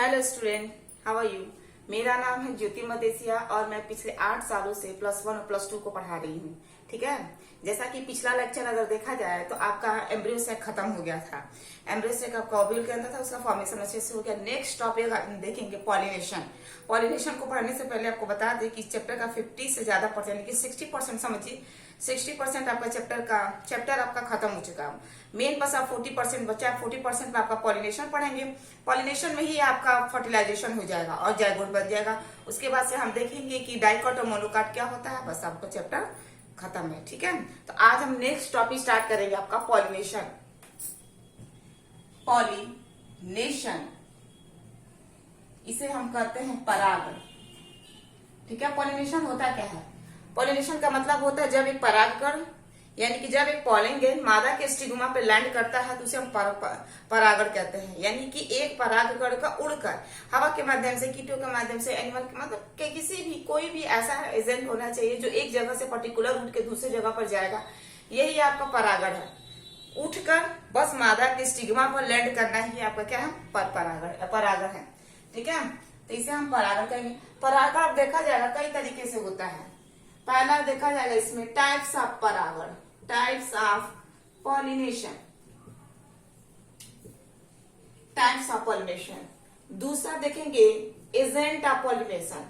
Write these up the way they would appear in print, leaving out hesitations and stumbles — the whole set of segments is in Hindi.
Hello student, how are you. मेरा नाम है ज्योति मदेसिया और मैं पिछले 8 सालों से +1 और +2 को पढ़ा रही हूँ। ठीक है, जैसा कि पिछला लेक्चर अगर देखा जाए तो आपका एम्ब्रियो सेक खत्म हो गया था। एम्ब्रियो सेक आपका ओव्यूल के अंदर था, उसका फॉर्मेशन अच्छे से हो गया। नेक्स्ट टॉपिक देखेंगे पॉलिनेशन। पॉलिनेशन को पढ़ने से पहले आपको बता दें कि इस चैप्टर का 50 से ज्यादा परसेंट, यानी कि 60% समझिए, 60% आपका चैप्टर आपका खत्म हो चुका है। मेन बस आप 40% बचा है। 40% में आपका पॉलिनेशन पढ़ेंगे। पॉलिनेशन में ही आपका फर्टिलाइजेशन हो जाएगा और जाइगोट बन जाएगा। उसके बाद से हम देखेंगे कि डाइकोट और मोनोकाट क्या होता है। बस आपका चैप्टर खत्म है। ठीक है, तो आज हम नेक्स्ट टॉपिक स्टार्ट करेंगे आपका पॉलिनेशन। पॉलिनेशन इसे हम कहते हैं परागण। ठीक है, पॉलिनेशन होता क्या है? पॉलिनेशन का मतलब होता है जब एक परागकण, यानी कि जब एक पॉलन ग्रेन मादा के स्टिग्मा पे लैंड करता है तो उसे हम परागण कहते हैं। यानी कि एक परागकण का उड़कर हवा के माध्यम से, कीटों के माध्यम से, एनिमल के मतलब किसी भी कोई भी ऐसा एजेंट होना चाहिए जो एक जगह से पर्टिकुलर उठ के दूसरी जगह पर जाएगा। यही आपका परागण है। उठकर बस मादा के स्टिग्मा पर लैंड करना ही आपका क्या है? परागण है। ठीक है, तो इसे हम परागण कहेंगे। परागण अब देखा जाएगा कई तरीके से होता है। पहला देखा जाएगा इसमें टाइप्स ऑफ परागण, types of pollination, types of pollination. दूसरा देखेंगे एजेंट ऑफ पॉलिनेशन।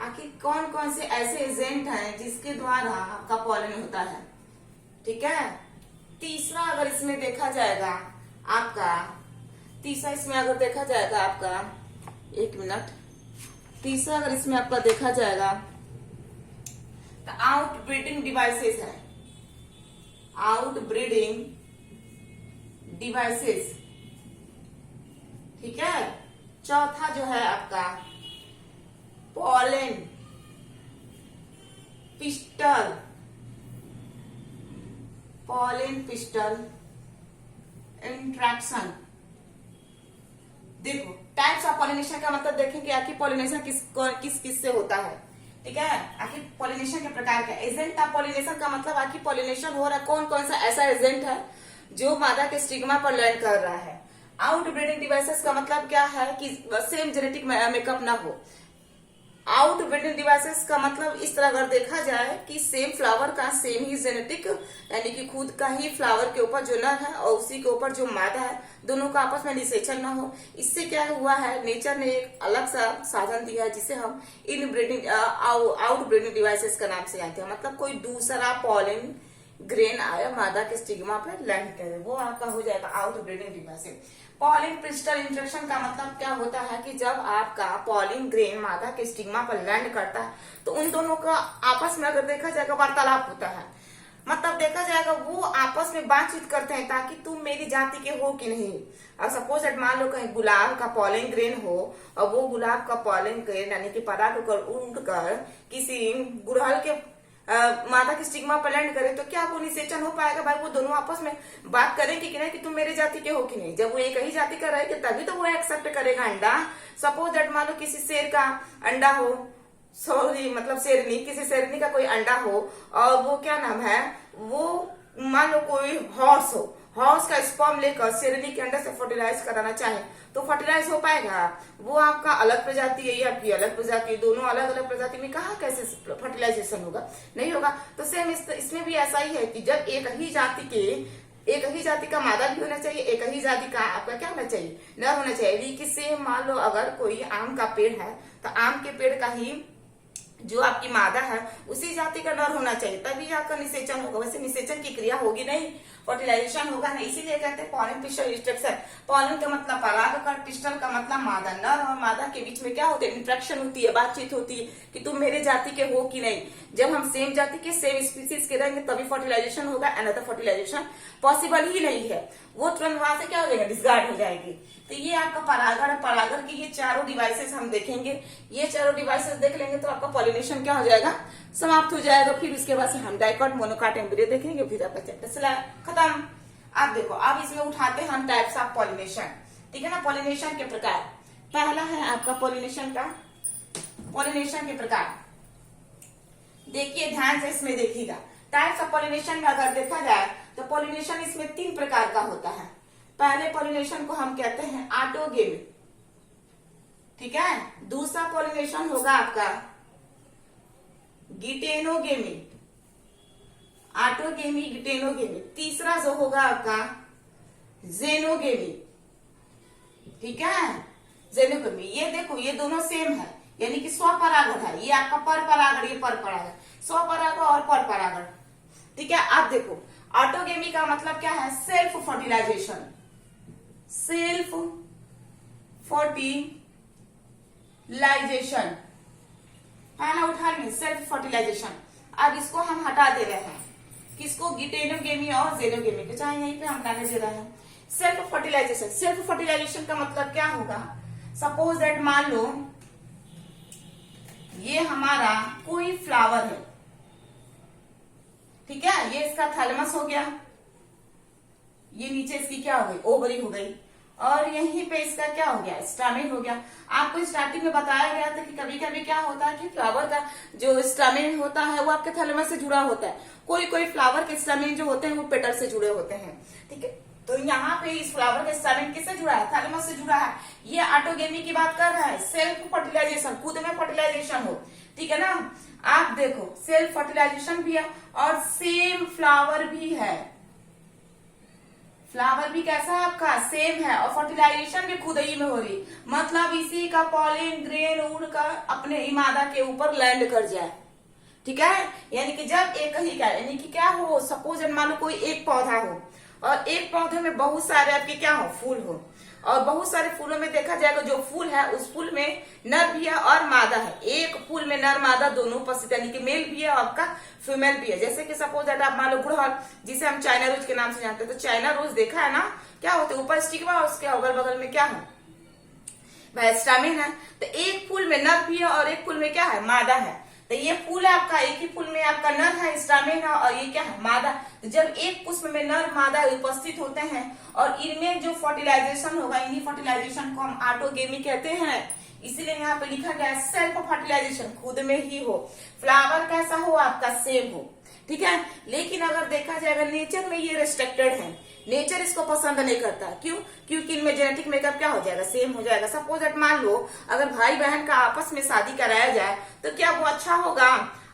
आखिर कौन कौन से ऐसे एजेंट हैं जिसके द्वारा आपका पॉलन होता है। ठीक है, तीसरा अगर इसमें देखा जाएगा आपका, तीसरा इसमें अगर देखा जाएगा आपका, एक मिनट, तीसरा अगर इसमें आपका देखा जाएगा तो आउटब्रीडिंग डिवाइसेस है। Outbreeding devices. ठीक है, चौथा जो है आपका pollen pistol, pollen pistol interaction. देखो, टाइप्स ऑफ पॉलिनेशन का मतलब देखेंगे आखिर पॉलिनेशन किस से होता है। ठीक है, आखिर पॉलिनेशन के प्रकार क्या। एजेंट ऑफ पॉलिनेशन का मतलब आखिर पॉलिनेशन हो रहा है कौन कौन सा ऐसा एजेंट है जो मादा के स्टिग्मा पर लैंड कर रहा है। आउटब्रीडिंग डिवाइसेस का मतलब क्या है कि सेम जेनेटिक मेकअप ना हो। आउटब्रीडिंग डिवाइसेस का मतलब इस तरह अगर देखा जाए कि सेम फ्लावर का सेम ही जेनेटिक, यानी कि खुद का ही फ्लावर के ऊपर जो नर है और उसी के ऊपर जो मादा है, दोनों का आपस में निषेचन ना हो। इससे क्या हुआ है, नेचर ने एक अलग सा साधन दिया है जिसे हम इनब्रीडिंग आउटब्रीडिंग डिवाइसेस का नाम से जानते हैं। मतलब कोई दूसरा पॉलन ग्रेन आया मादा के स्टिग्मा पर लैंड करे, वो आपका हो जाएगा outbreeding devices. Pollen pistol interaction का मतलब क्या होता है कि जब आपका पॉलन ग्रेन मादा के स्टिग्मा पर लैंड करता है तो उन दोनों का आपस में अगर देखा जाएगा वार्तालाप होता है। मतलब देखा जाएगा वो आपस में बातचीत करते हैं ताकि तुम मेरी जाति के हो कि नहीं। अब सपोज मान लो कहीं गुलाब का पॉलन ग्रेन हो और वो गुलाब का पॉलन ग्रेन यानी कि पराग उड़कर किसी गुड़हल के मादा के स्टिग्मा पर लैंड करे तो क्या वो निषेचन हो पाएगा? भाई वो दोनों आपस में बात करेंगे कि नहीं कि तुम मेरे जाति के हो कि नहीं। जब वो एक ही जाति का रहेगा तभी तो वो एक्सेप्ट करेगा अंडा। सपोज दैट मान लो किसी शेर का अंडा हो, सॉरी मतलब शेरनी, किसी शेरनी का कोई अंडा हो और वो क्या नाम है, वो मान लो कोई हॉर्स हो, हॉर्स का स्पर्म लेकर शेरनी के अंडे से फर्टिलाइज कराना चाहे तो फर्टिलाइज हो पाएगा? वो आपका अलग प्रजाति है, ये आपकी अलग प्रजाति है, दोनों अलग अलग प्रजाति में कहा कैसे फर्टिलाइजेशन होगा? नहीं होगा। तो सेम इसमें भी ऐसा ही है कि जब एक ही जाति का मादा भी होना चाहिए, एक ही जाति का आपका क्या होना चाहिए? नर होना चाहिए। कि सेम मान लो अगर कोई आम का पेड़ है तो आम के पेड़ का ही जो आपकी मादा है उसी जाति का नर होना चाहिए, तभी आपका निषेचन होगा। वैसे निषेचन की क्रिया होगी नहीं, फर्टिलाइजेशन होगा नहीं। इसीलिए कहते हैं पॉलन पिस्टल इंट्रैक्शन। पॉलन का मतलब परागकण, पिस्टल का मतलब मादा। नर और मादा के बीच में क्या होता है? इंट्रैक्शन होती है, बातचीत होती है कि तुम मेरे जाति के हो कि नहीं। जब हम सेम जाति के सेम स्पीसीज के रहेंगे तभी फर्टिलाइजेशन होगा, अनदर फर्टिलाइजेशन पॉसिबल ही नहीं है। वो तुरंत वहां से क्या हो जाएगा? डिस्कार्ड हो जाएगी। तो ये आपका परागण है। परागण की ये चारों डिवाइसेस हम देखेंगे। ये चारों डिवाइसेस देख लेंगे तो आपका पॉलिनेशन क्या हो जाएगा? समाप्त हो जाएगा। फिर उसके बाद से हम डाइकोट, मोनोकाट, एम्ब्रियो देखेंगे, फिर आपका चैप्टर खत्म। अब देखो, अब इसमें उठाते हैं हम टाइप्स ऑफ पॉलिनेशन। ठीक है ना, पॉलिनेशन के प्रकार। पहला है आपका पॉलिनेशन के प्रकार। देखिए ध्यान से इसमें देखिएगा। टाइप्स ऑफ पॉलिनेशन में अगर देखा जाए तो पॉलिनेशन इसमें 3 प्रकार का होता है। पहले पॉलिनेशन को हम कहते हैं ऑटोगेमी, ठीक है। दूसरा पॉलिनेशन होगा आपका गिटेनोगेमी, ऑटोगेमी गिटेनोगेमी। तीसरा जो होगा आपका जेनोगेमी, ठीक है, जेनोगेमी। ये देखो ये दोनों सेम है, यानी कि स्वपरागण है। ये आपका पर परागण, ये पर परागण, स्वपरागण और पर परागण, ठीक है। आप देखो ऑटोगेमी का मतलब क्या है, सेल्फ फर्टिलाइजेशन, सेल्फ फर्टिलाइजेशन है ना, उठा लेंगे सेल्फ फर्टिलाइजेशन। अब इसको हम हटा दे रहे हैं, किसको, गिटेनोगेमी और जेनोगेमी को, चाहे यहीं पे हम लाने दे रहे हैं। सेल्फ फर्टिलाइजेशन, सेल्फ फर्टिलाइजेशन का मतलब क्या होगा, सपोज दैट मान लो ये हमारा कोई फ्लावर है, ठीक है, ये इसका थैलेमस हो गया, ये नीचे इसकी क्या हो गई, ओवरी हो गई, और यहीं पे इसका क्या हो गया, स्टामेन हो गया। आपको स्टार्टिंग में बताया गया था कि कभी कभी क्या होता है कि फ्लावर का जो स्टामेन होता है वो आपके थैलेमस से जुड़ा होता है, कोई कोई फ्लावर के स्टामेन जो होते हैं वो पेटल से जुड़े होते हैं, ठीक है। तो यहाँ पे इस फ्लावर का स्टामेन किससे जुड़ा है, थैलेमस से जुड़ा है। ये ऑटोगेमी की बात कर रहा है, सेल्फ फर्टिलाइजेशन, खुद में फर्टिलाइजेशन हो, ठीक है ना। आप देखो सेल्फ फर्टिलाइजेशन भी है और सेम फ्लावर भी है, फ्लावर भी कैसा है आपका, सेम है, और फर्टिलाइजेशन भी खुद ही में हो रही, मतलब इसी का पॉलिन ग्रेन उड़ कर अपने मादा के ऊपर लैंड कर जाए, ठीक है। यानी कि जब एक ही का, यानी कि क्या हो, सपोज मान लो कोई एक पौधा हो और एक पौधे में बहुत सारे आपके क्या हो, फूल हो, और बहुत सारे फूलों में देखा जाएगा जो फूल है उस फूल में नर भी है और मादा है। एक फूल में नर मादा दोनों उपस्थित, यानी कि मेल भी है और आपका फीमेल भी है। जैसे कि सपोज दैट आप मान लो गुड़हल, जिसे हम चाइना रोज के नाम से जानते हैं, तो चाइना रोज देखा है ना, क्या होते हैं, ऊपर स्टिग्मा और उसके अगल बगल में क्या है, स्टामेन है। तो एक फूल में नर भी है और एक फूल में क्या है, मादा है। तो ये फूल है आपका, एक ही फूल में आपका नर है, स्टामेन है, और ये क्या है, मादा। तो जब एक पुष्प में नर मादा उपस्थित होते हैं और इनमें जो फर्टिलाइजेशन होगा, इन्हीं फर्टिलाइजेशन को हम ऑटोगेमी कहते हैं। इसीलिए यहाँ पे लिखा गया है सेल्फ फर्टिलाइजेशन, खुद में ही हो, फ्लावर कैसा हो आपका, सेम हो, ठीक है। लेकिन अगर देखा जाएगा नेचर में ये रेस्ट्रिक्टेड है, नेचर इसको पसंद नहीं करता, क्यों, क्योंकि इनमें जेनेटिक मेकअप क्या हो जाएगा, सेम हो जाएगा। सपोज दैट मान लो अगर भाई बहन का आपस में शादी कराया जाए तो क्या वो अच्छा होगा,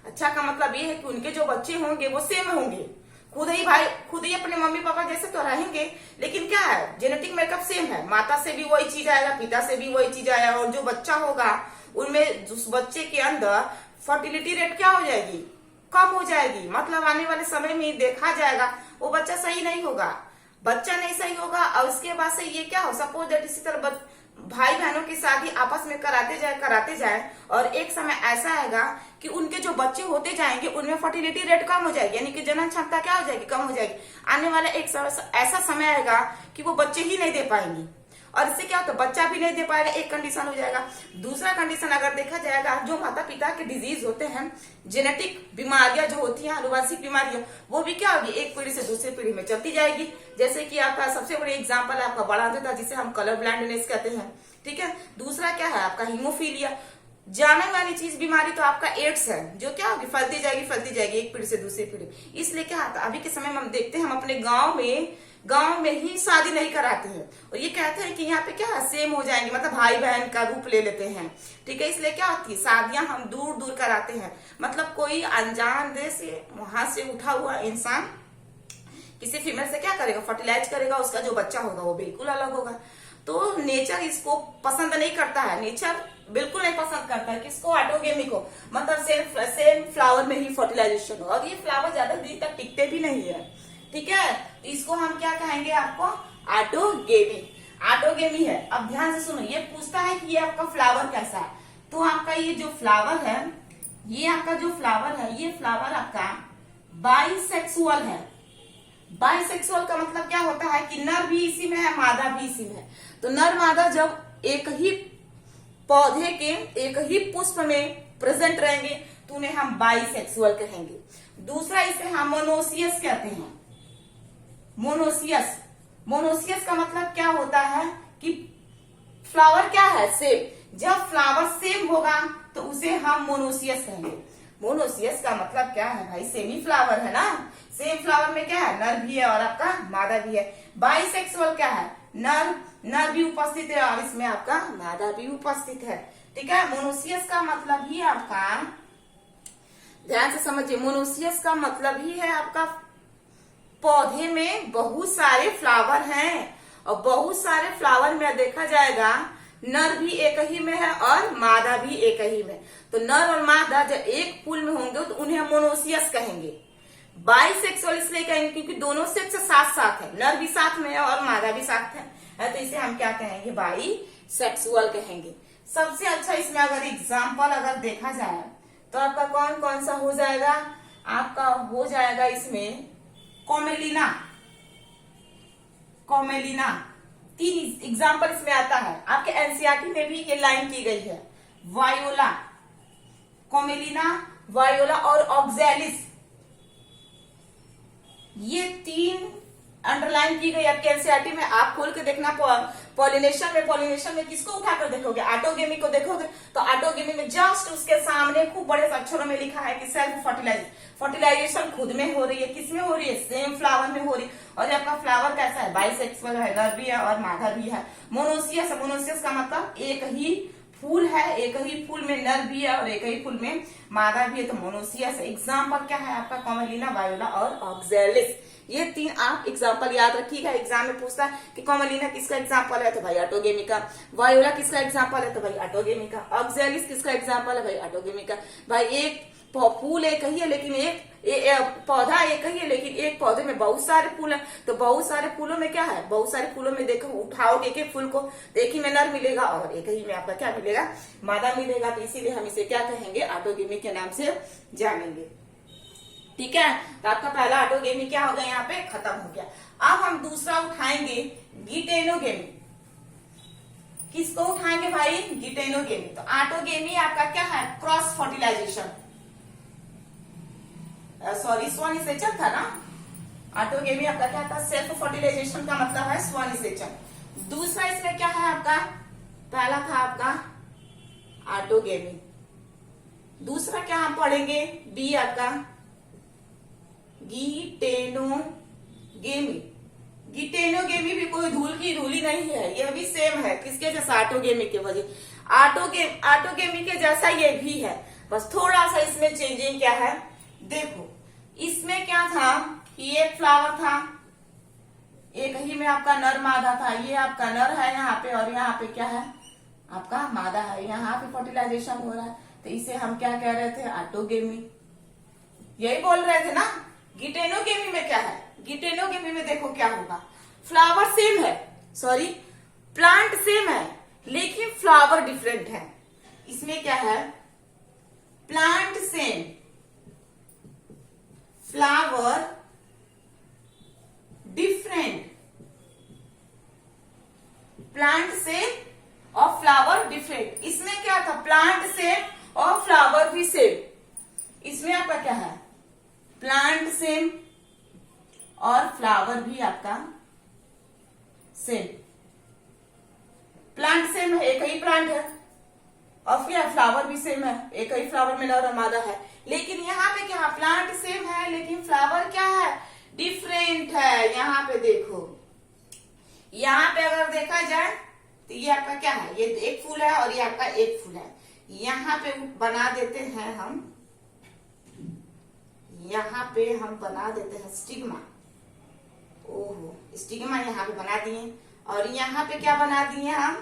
अच्छा का मतलब ये है कि उनके जो बच्चे होंगे वो सेम होंगे, खुद ही भाई खुद ही अपने मम्मी पापा जैसे तो रहेंगे, लेकिन क्या है, जेनेटिक मेकअप सेम है, माता से भी वही चीज आएगा, पिता से भी वही चीज आएगा, और जो बच्चा होगा उनमें उस बच्चे के अंदर फर्टिलिटी रेट क्या हो जाएगी, कम हो जाएगी। मतलब आने वाले समय में देखा जाएगा वो बच्चा सही नहीं होगा, बच्चा नहीं सही होगा, और उसके बाद से ये क्या हो, सपोज दैट इसी तरह भाई बहनों की शादी आपस में कराते जाए और एक समय ऐसा आएगा कि उनके जो बच्चे होते जाएंगे उनमें फर्टिलिटी रेट कम हो जाएगी, यानी कि जनन क्षमता क्या हो जाएगी, कम हो जाएगी। आने वाला एक ऐसा समय आएगा कि वो बच्चे ही नहीं दे पाएंगी, और इससे क्या होता है, बच्चा भी नहीं दे पाएगा, एक कंडीशन हो जाएगा। दूसरा कंडीशन अगर देखा जाएगा, जो माता पिता के डिजीज होते हैं, जेनेटिक बीमारियां जो होती हैं, आनुवंशिक बीमारियां, वो भी क्या होगी, एक पीढ़ी से दूसरी पीढ़ी में चलती जाएगी। जैसे कि आपका सबसे बड़ी एग्जाम्पल है आपका बड़ा अंधता, जिसे हम कलर ब्लाइंडनेस कहते हैं, ठीक है। दूसरा क्या है आपका हीमोफीलिया, जाने वाली चीज बीमारी तो आपका एड्स है, जो क्या होगी, फैलती जाएगी एक पीढ़ी से दूसरी पीढ़ी। इसलिए क्या होता है, अभी के समय में हम देखते हैं, हम अपने गांव में ही शादी नहीं कराते हैं, और ये कहते हैं कि यहाँ पे क्या है, सेम हो जाएंगे, मतलब भाई बहन का रूप ले लेते हैं, ठीक है। इसलिए क्या होती है, शादियां हम दूर दूर कराते हैं, मतलब कोई अनजान देश से वहां से उठा हुआ इंसान किसी फीमेल से क्या करेगा, फर्टिलाइज करेगा, उसका जो बच्चा होगा वो बिल्कुल अलग होगा। तो नेचर इसको पसंद नहीं करता है, नेचर बिल्कुल नहीं पसंद करता है किसको, ऑटोगेमी को, मतलब सेम फ्लावर में ही फर्टिलाइजेशन हो, और ये फ्लावर ज्यादा दिन तक टिकते भी नहीं है, ठीक है। तो इसको हम क्या कहेंगे, आपको ऑटोगेमी है। अब ध्यान से सुनो, ये पूछता है कि ये आपका फ्लावर कैसा है, तो आपका ये जो फ्लावर है, ये आपका जो फ्लावर है, ये फ्लावर आपका बाइसेक्सुअल है। बाइसेक्सुअल का मतलब क्या होता है कि नर भी इसी में है, मादा भी इसी में है। तो नर मादा जब एक ही पौधे के एक ही पुष्प में प्रेजेंट रहेंगे तो उन्हें हम बाइसेक्सुअल कहेंगे। दूसरा इसे हम मोनोसियस कहते हैं, मोनोसियस का मतलब क्या होता है कि फ्लावर क्या है, सेम। जब फ्लावर सेम होगा तो उसे हम मोनोसियस कहेंगे। मोनोसियस का मतलब क्या है भाई, सेमी फ्लावर है ना। सेम फ्लावर में क्या है, नर भी है और आपका मादा भी है। बाइसेक्सुअल क्या है, नर भी उपस्थित है और इसमें आपका मादा भी उपस्थित है। ठीक है, मोनोसियस का मतलब ही आपका, ध्यान से समझिए, मोनोसियस का मतलब ही है आपका पौधे में बहुत सारे फ्लावर हैं और बहुत सारे फ्लावर में देखा जाएगा नर भी एक ही में है और मादा भी एक ही में। तो नर और मादा जब एक फूल में होंगे तो उन्हें मोनोसियस कहेंगे। बाइसेक्सुअल इसलिए कहेंगे क्योंकि दोनों सेक्स साथ साथ है, नर भी साथ में है और मादा भी साथ है, तो इसे हम क्या कहेंगे, बाइसेक्सुअल कहेंगे। सबसे अच्छा इसमें अगर एग्जाम्पल अगर देखा जाए तो आपका कौन कौन सा हो जाएगा, आपका हो जाएगा इसमें कॉमेलिना। कॉमेलिना 3 एग्जाम्पल इसमें आता है, आपके एनसीईआरटी में भी ये लाइन की गई है। वायोला, कॉमेलिना, वायोला और ऑक्सैलिस, ये 3 अंडरलाइन की गई आपके एनसीईआरटी में। आप खोल के देखना, पॉलिनेशन में किसको उठाकर देखोगे, ऑटोगेमी को देखोगे तो ऑटोगेमी में जस्ट उसके सामने खूब बड़े अक्षरों में लिखा है कि सेल्फ फर्टिलाइजेशन खुद में हो रही है। किसमें हो रही है, सेम फ्लावर में हो रही है। और ये आपका फ्लावर कैसा है, बाइसेक्सुअल है, नर भी है और मादा भी है। मोनोसियस का मतलब एक ही फूल है, एक ही फूल में नर भी है और एक ही फूल में मादा भी है, तो मोनोसियस। एग्जाम्पल क्या है आपका, कॉमेलिना, वायोला और ऑक्सैलिस। ये 3 आप एग्जाम्पल याद रखिएगा। एग्जाम में पूछता है कि कॉमेलिना किसका एग्जाम्पल है, तो भाई ऑटोगेमी का। वायोला किसका एग्जाम्पल है, तो भाई ऑटोगेमी का। ऑक्सैलिस किसका एग्जाम्पल है, भाई ऑटोगेमी का। भाई एक फूल एक ही है लेकिन पौधा एक ही है लेकिन एक पौधे में बहुत सारे फूल हैं, तो बहुत सारे फूलों में क्या है, बहुत सारे फूलों में देखो उठाओगे एक फूल को, एक ही में नर मिलेगा और एक ही में आपका क्या मिलेगा, मादा मिलेगा। तो इसीलिए हम इसे क्या कहेंगे, ऑटोगेमी के नाम से जानेंगे। ठीक है, तो आपका पहला ऑटोगेमी क्या हो गया, यहाँ पे खत्म हो गया। अब हम दूसरा उठाएंगे गिटेनोगेमी। किसको उठाएंगे भाई, गिटेनोगेमी। तो ऑटोगेमी आपका क्या है, क्रॉस फर्टिलाइजेशन, सॉरी स्वनिषेचन था ना। ऑटोगेमी आपका क्या था, सेल्फ फर्टिलाइजेशन का मतलब है स्वनिषेचन। दूसरा इसमें क्या है आपका, पहला था आपका ऑटोगेमी, दूसरा क्या हम पढ़ेंगे, बी आपका गिटेनोगेमी। गिटेनोगेमी भी कोई धूल की धूली नहीं है, यह भी सेम है, किसके जैसा, ऑटोगेमी के वजह। ऑटोगेमी के जैसा ये भी है, बस थोड़ा सा इसमें चेंजिंग क्या है, देखो इसमें क्या था कि एक फ्लावर था, एक ही में आपका नर मादा था। ये आपका नर है यहाँ पे और यहाँ पे क्या है, आपका मादा है। यहाँ पे फर्टिलाइजेशन हो रहा है, तो इसे हम क्या कह रहे थे, ऑटोगेमी। यही बोल रहे थे ना। गिटेनोगेमी में क्या है, गिटेनोगेमी में देखो क्या होगा, फ्लावर सेम है, सॉरी प्लांट सेम है लेकिन फ्लावर डिफरेंट है। इसमें क्या है, plant same, flower different, plant same और फ्लावर डिफरेंट। इसमें क्या था, प्लांट सेम और फ्लावर भी सेम। इसमें आपका क्या है, प्लांट सेम और फ्लावर भी आपका सेम। प्लांट सेम है, एक ही प्लांट है, और फिर फ्लावर भी सेम है, एक ही फ्लावर में नर और मादा है। लेकिन यहाँ पे क्या, प्लांट सेम है लेकिन फ्लावर क्या है, डिफरेंट है। यहाँ पे देखो, यहाँ पे अगर देखा जाए तो ये आपका क्या है, ये एक फूल है और ये आपका एक फूल है। यहाँ पे बना देते हैं हम, यहाँ पे हम बना देते हैं स्टिग्मा। ओहो, स्टिग्मा यहाँ पे बना दिए और यहाँ पे क्या बना दिए हम,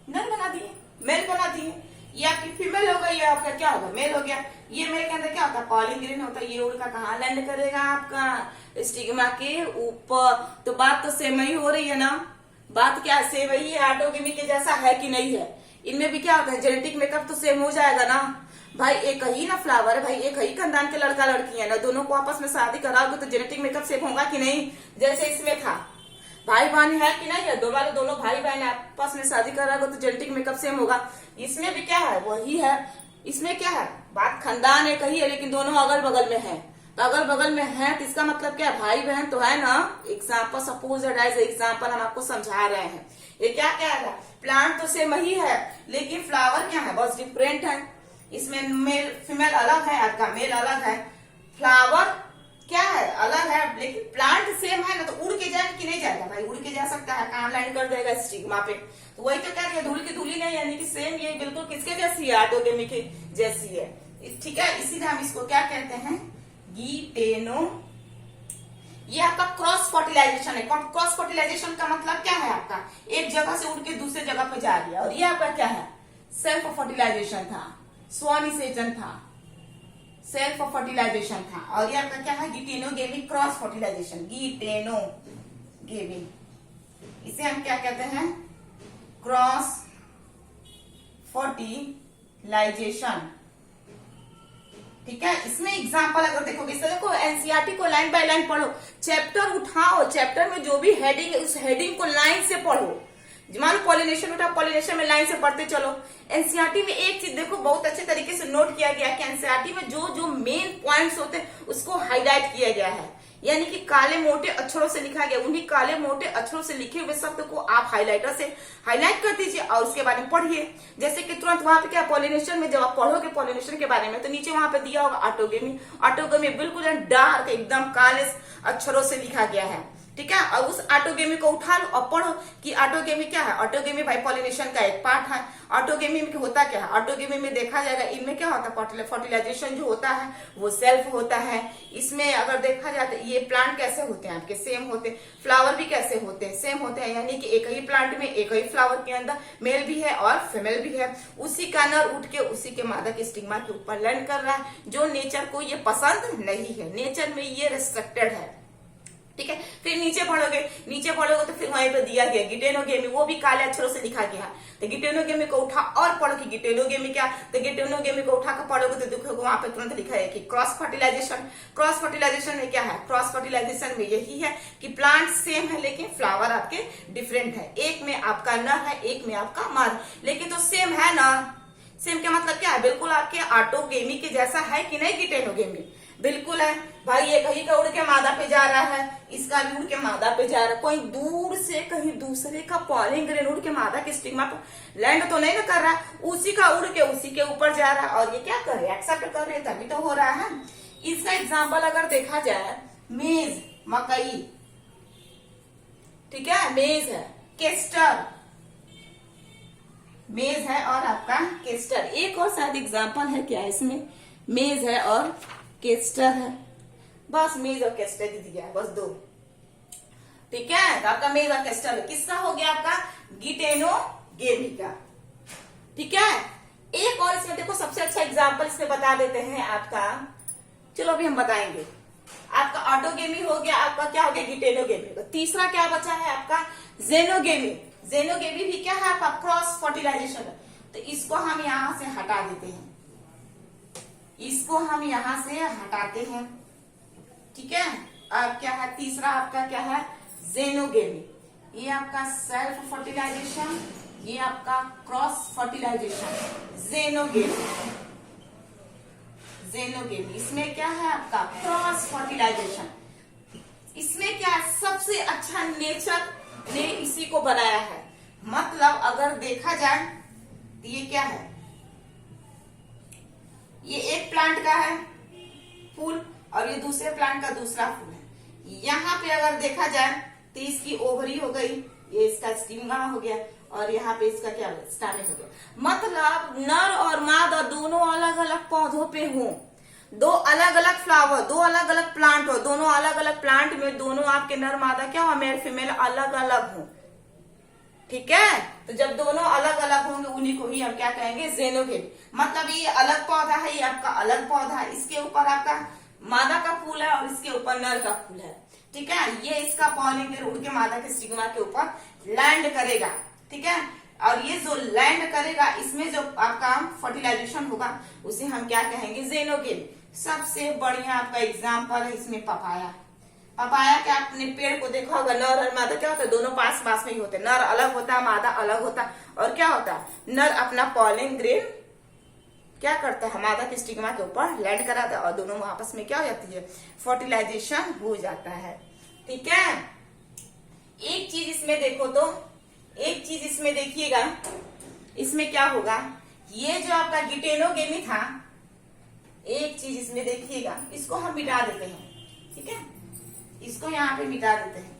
नर बना दिए, मेल बना दिए। ये आपकी फीमेल हो गई, ये आपका क्या होगा, मेल हो गया। ये मेल के अंदर क्या होता है, पॉलिन ग्रेन होता है। ये उड़का कहाँ लैंड करेगा, आपका स्टिग्मा के ऊपर। तो बात तो सेम ही हो रही है ना, बात क्या सेम ही है, ऑटोगेमी के जैसा है कि नहीं है। इनमें भी क्या होता है, जेनेटिक मेकअप तो सेम हो जाएगा ना भाई। एक ही ना फ्लावर है भाई, एक ही खानदान के लड़का लड़की है ना, दोनों को आपस में शादी कराओगे तो जेनेटिक मेकअप सेम होगा कि नहीं। जैसे इसमें था, भाई बहन है कि नहीं है, दोनों भाई बहन आपस में शादी कराओगे तो जेनेटिक मेकअप सेम होगा। इसमें भी क्या है, वही है। इसमें क्या है, बात खानदान एक ही है लेकिन दोनों अगल बगल में है। तो अगल बगल में है तो इसका मतलब क्या है, भाई बहन तो है ना। एग्जाम्पल, सपोज एज एग्जाम्पल हम आपको समझा रहे हैं। ये क्या कह रहा है, प्लांट तो सेम ही है लेकिन फ्लावर क्या है, बस डिफरेंट है। इसमें मेल फीमेल अलग है, आपका मेल अलग है। फ्लावर क्या है, अलग है, लेकिन प्लांट सेम है ना, तो उड़ के जाएगा कि नहीं जाएगा भाई, उड़ के जा सकता है, कहाँ लैंड कर देगा स्टिग्मा पे। तो वही तो कह रही है, धूल की धूली नहीं, यानी कि सेम ये बिल्कुल किसके जैसी है, ऑटोगेमी के जैसी है। ठीक है, इसीलिए हम इसको क्या कहते हैं, गिटेनो। ये आपका क्रॉस फर्टिलाइजेशन है। क्रॉस फर्टिलाइजेशन का मतलब क्या है, आपका एक जगह से उड़ के दूसरे जगह पे जा रही है। और ये आपका क्या है, सेल्फ फर्टिलाइजेशन था, स्वनिषेचन था, सेल्फ फर्टिलाइजेशन था। और ये आपका क्या है, गिटेनोगेमी क्रॉस फर्टिलाइजेशन, गिटेनोगेमी। इसे हम क्या कहते हैं, क्रॉस फर्टिलाइजेशन। ठीक है, इसमें एग्जांपल अगर देखोगे, इससे देखो एनसीईआरटी को लाइन बाय लाइन पढ़ो, चैप्टर उठाओ, चैप्टर में जो भी हेडिंग है उस हेडिंग को लाइन से पढ़ो। मान लो पॉलिनेशन उठा, पॉलिनेशन में लाइन से पढ़ते चलो। एनसीईआरटी में एक चीज देखो बहुत अच्छे तरीके से नोट किया गया है कि एनसीईआरटी में जो जो मेन पॉइंट्स होते हैं उसको हाईलाइट किया गया है, यानी कि काले मोटे अक्षरों से लिखा गया। उन्हीं काले मोटे अक्षरों से लिखे हुए शब्द को आप हाइलाइटर से हाईलाइट कर दीजिए और उसके बारे में पढ़िए। जैसे कि तुरंत वहां पे क्या, पॉलिनेशन में जब आप पढ़ोगे पॉलिनेशन के बारे में, तो नीचे वहां पे दिया होगा ऑटोगेमी। ऑटोगेमी बिल्कुल डार्क एकदम काले अक्षरों से लिखा गया है। ठीक है, और उस ऑटोगेमी को उठा लो और पढ़ो कि ऑटोगेमी क्या है। ऑटोगेमी भाई पॉलिनेशन का एक पार्ट है। ऑटोगेमी में होता क्या है, ऑटोगेमी में देखा जाएगा इनमें क्या होता है, फर्टिलाइजेशन जो होता है वो सेल्फ होता है। इसमें अगर देखा जाए तो ये प्लांट कैसे होते हैं आपके, सेम होते हैं। फ्लावर भी कैसे होते हैं, सेम होते हैं, यानी कि एक ही प्लांट में एक ही फ्लावर के अंदर मेल भी है और फीमेल भी है। उसी का नर उठ के उसी के मादा के स्टिग्मा के ऊपर लैंड कर रहा है, जो नेचर को ये पसंद नहीं है, नेचर में ये रिस्ट्रिक्टेड है। ठीक है, फिर नीचे पढ़ोगे तो फिर वहीं पे दिया गया गिटेनोगेमी, वो भी काले अक्षरों से लिखा गया है। तो गिटेनोगेमी को उठा और पढ़ो कि गिटेनोगेमी क्या, तो गिटेनोगेमी को उठा कर पढ़ोगे तो देखोगे वहां पे तुरंत लिखा है कि क्रॉस फर्टिलाइजेशन। क्रॉस फर्टिलाइजेशन में क्या है, क्रॉस फर्टिलाइजेशन में यही है कि प्लांट सेम है लेकिन फ्लावर आपके डिफरेंट है। एक में आपका नर है, एक में आपका मादा, लेकिन तो सेम है ना। सेम का मतलब क्या है, बिल्कुल आपके ऑटोगेमी के जैसा है कि नहीं गिटेनोगेमी, बिल्कुल है भाई। ये कहीं का उड़ के मादा पे जा रहा है, इसका भी उड़ के मादा पे जा रहा है, कोई दूर से कहीं दूसरे का पॉलिन ग्रेन उड़ के मादा के स्टिग्मा पर लैंड तो नहीं ना कर रहा है, उसी का उड़ के उसी के ऊपर जा रहा है। और ये क्या कर रहे हैं, एक्सेप्ट कर रहे हैं, तभी तो हो रहा है। इसका एग्जाम्पल अगर देखा जाए, मेज मकई, ठीक है, मेज है, केस्टर, मेज है और आपका केस्टर। एक और शायद एग्जाम्पल है क्या इसमें, मेज है और केस्टर है, बस मेज और केस्टर ही दिया है, बस दो। ठीक है, तो आपका मेज और केस्टर किसका हो गया, आपका गिटेनोगेमी का। ठीक है, एक और इसमें देखो सबसे अच्छा एग्जाम्पल इसमें बता देते हैं आपका, चलो अभी हम बताएंगे। आपका ऑटोगेमी हो गया, आपका क्या हो गया, गिटेनोगेमी। तीसरा क्या बचा है आपका, जेनोगेमी। जेनोगेमी भी क्या है आपका, क्रॉस फर्टिलाइजेशन। तो इसको हम यहां से हटा देते हैं, इसको हम यहां से हटाते हैं। ठीक है, अब क्या है, तीसरा आपका क्या है, जेनोगेमी। ये आपका सेल्फ फर्टिलाइजेशन, ये आपका क्रॉस फर्टिलाइजेशन, जेनोगेमी। जेनोगेमी इसमें क्या है आपका, क्रॉस फर्टिलाइजेशन। इसमें क्या है, सबसे अच्छा नेचर ने इसी को बनाया है। मतलब अगर देखा जाए तो ये क्या है, ये एक प्लांट का है फूल और ये दूसरे प्लांट का दूसरा फूल है। यहाँ पे अगर देखा जाए तो इसकी ओवरी हो गई, ये इसका स्टिग्मा हो गया और यहाँ पे इसका क्या स्टैमेन हो गया। मतलब नर और मादा दोनों अलग अलग पौधों पे हो, दो अलग अलग फ्लावर, दो अलग अलग प्लांट हो, दोनों अलग अलग प्लांट में दोनों आपके नर मादा क्या हो, मेल फीमेल अलग अलग हो। ठीक है, तो जब दोनों अलग अलग होंगे उन्हीं को ही हम क्या कहेंगे, जेनोगेमी। मतलब ये अलग पौधा है, ये आपका अलग पौधा है, इसके ऊपर आपका मादा का फूल है और इसके ऊपर नर का फूल है। ठीक है, ये इसका पॉलिन ग्रेन उड़ के मादा के स्टिग्मा के ऊपर लैंड करेगा। ठीक है, और ये जो लैंड करेगा इसमें जो आपका फर्टिलाइजेशन होगा उसे हम क्या कहेंगे, जेनोगेमी। सबसे बढ़िया आपका एग्जाम्पल है इसमें पपाया। पपाया के आपने पेड़ को देखा होगा, नर और मादा क्या होता है, दोनों पास पास में ही होते हैं, नर अलग होता है, मादा अलग होता है। और क्या होता है, नर अपना पॉलिन ग्रेन क्या करता है, मादा के स्टिग्मा के ऊपर लैंड कराता है और दोनों आपस में क्या हो जाती है, फर्टिलाइजेशन हो जाता है। ठीक है, एक चीज इसमें देखो तो, एक चीज इसमें देखिएगा, इसमें क्या होगा, ये जो आपका गिटेनोगेमी था, एक चीज इसमें देखिएगा, इसको हम मिटा देते हैं, ठीक है, इसको यहाँ पे मिटा देते हैं।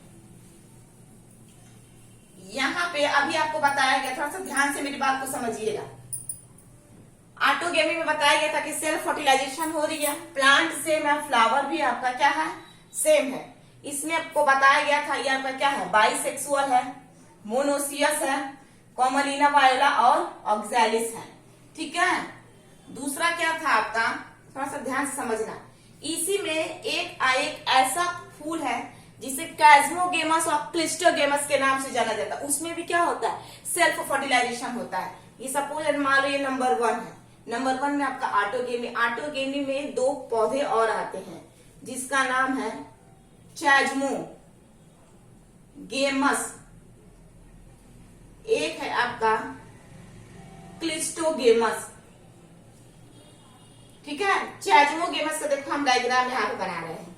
यहाँ पे अभी आपको बताया गया, थोड़ा सा ध्यान से मेरी बात को समझिएगा। ऑटोगेमी में बताया गया था कि सेल्फ फर्टिलाइजेशन हो रही है, प्लांट सेम है, फ्लावर भी आपका क्या है, सेम है। इसमें आपको बताया गया था ये आपका क्या है, बाइसेक्सुअल है, मोनोसियस है, कॉमलिना वायोला और ऑक्सैलिस है, ठीक है। दूसरा क्या था आपका, थोड़ा सा ध्यान से समझना, इसी में एक ऐसा फूल है जिसे कैज्मोगेमस और क्लिस्टोगेमस के नाम से जाना जाता है। उसमें भी क्या होता है, सेल्फ फर्टिलाइजेशन होता है। ये सपोज मान लो ये नंबर 1 है, नंबर 1 में आपका ऑटोगेमी, ऑटोगेमी में 2 पौधे और आते हैं जिसका नाम है चैज्मोगेमस, एक है आपका क्लिस्टोगेमस, ठीक है। चैज्मोगेमस का देखो हम डायग्राम यहाँ पे बना रहे हैं।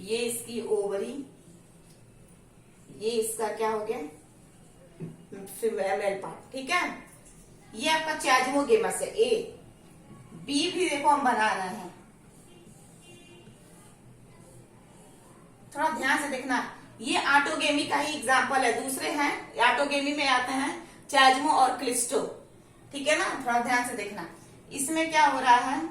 ये इसकी ओवरी, ये इसका क्या हो गया, फीमेल पार्ट, ठीक है। ये आपका चैज्मोगेमस है, ए। बी भी देखो हम बना रहे हैं, थोड़ा ध्यान से देखना। ये ऑटोगेमी का ही एग्जांपल है, दूसरे हैं ऑटोगेमी में आते हैं चैज्मो और क्लिस्टो, ठीक है ना। थोड़ा ध्यान से देखना, इसमें क्या हो रहा है,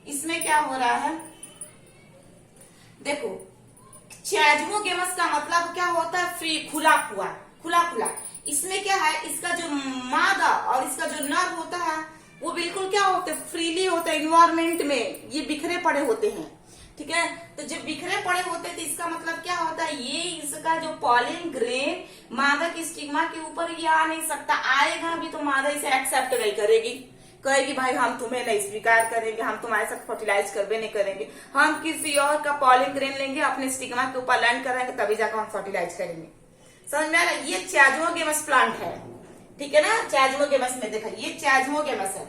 इसमें क्या हो रहा है, देखो चैज्मोगेमस का मतलब क्या होता है, फ्री, खुला हुआ, खुला खुला। इसमें क्या है, इसका जो मादा और इसका जो नर होता है वो बिल्कुल क्या होते हैं, फ्रीली होते हैं, इन्वायरमेंट में ये बिखरे पड़े होते हैं, ठीक है। तो जब बिखरे पड़े होते हैं तो इसका मतलब क्या होता है, ये इसका जो पॉलिन ग्रेन मादा की स्टिग्मा के ऊपर ये आ नहीं सकता, आएगा भी तो मादा इसे एक्सेप्ट नहीं करेगी, कहेगी भाई हम तुम्हें नहीं स्वीकार करेंगे, हम तुम्हारे साथ फर्टिलाइज करवे नहीं करेंगे, हम किसी और का पॉलिन ग्रेन लेंगे, अपने स्टिग्मा के ऊपर लैंड कराएंगे, तभी जाकर हम फर्टिलाइज करेंगे। समझ में आ रहा है, ये चैज्मोगेमस प्लांट है, ठीक है ना। चैज्मोगेमस में देखा, ये चैज्मोगेमस है।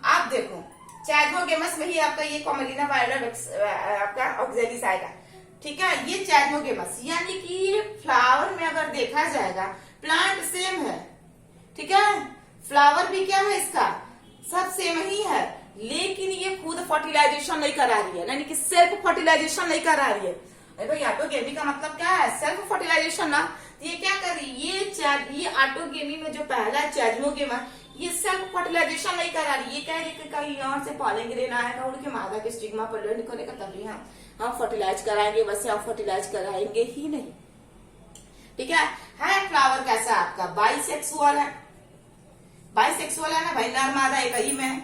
आप देखो चैज्मोगेमस में ही आपका ये कॉमलिना वायोला आपका ऑक्सैलिस आएगा, ठीक है। ये चैज्मोगेमस, यानी कि फ्लावर में अगर देखा जाएगा प्लांट सेम है, ठीक है, फ्लावर भी क्या है इसका, सब सेम ही है, लेकिन ये खुद फर्टिलाइजेशन नहीं करा रही है, यानी कि सेल्फ फर्टिलाइजेशन नहीं करा रही है। भाई ऑटोगेमी का मतलब क्या है, सेल्फ फर्टिलाइजेशन ना। ये क्या कर रही है, ये ऑटोगेमी में जो पहला चैज्मोगेमस, ये सेल्फ फर्टिलाइजेशन नहीं करा रही, ये कह रही है कि कहीं और से पॉलिन ग्रेन आएगा, उनके मादा के स्टिग्मा पर लैंड करेगा, तभी हम फर्टिलाइज कराएंगे, वैसे हम फर्टिलाइज कराएंगे ही नहीं, ठीक है। फ्लावर कैसा आपका, बाइसेक्सुअल है, बाइसेक्सुअल है ना भाई, नर मादा एक ही में।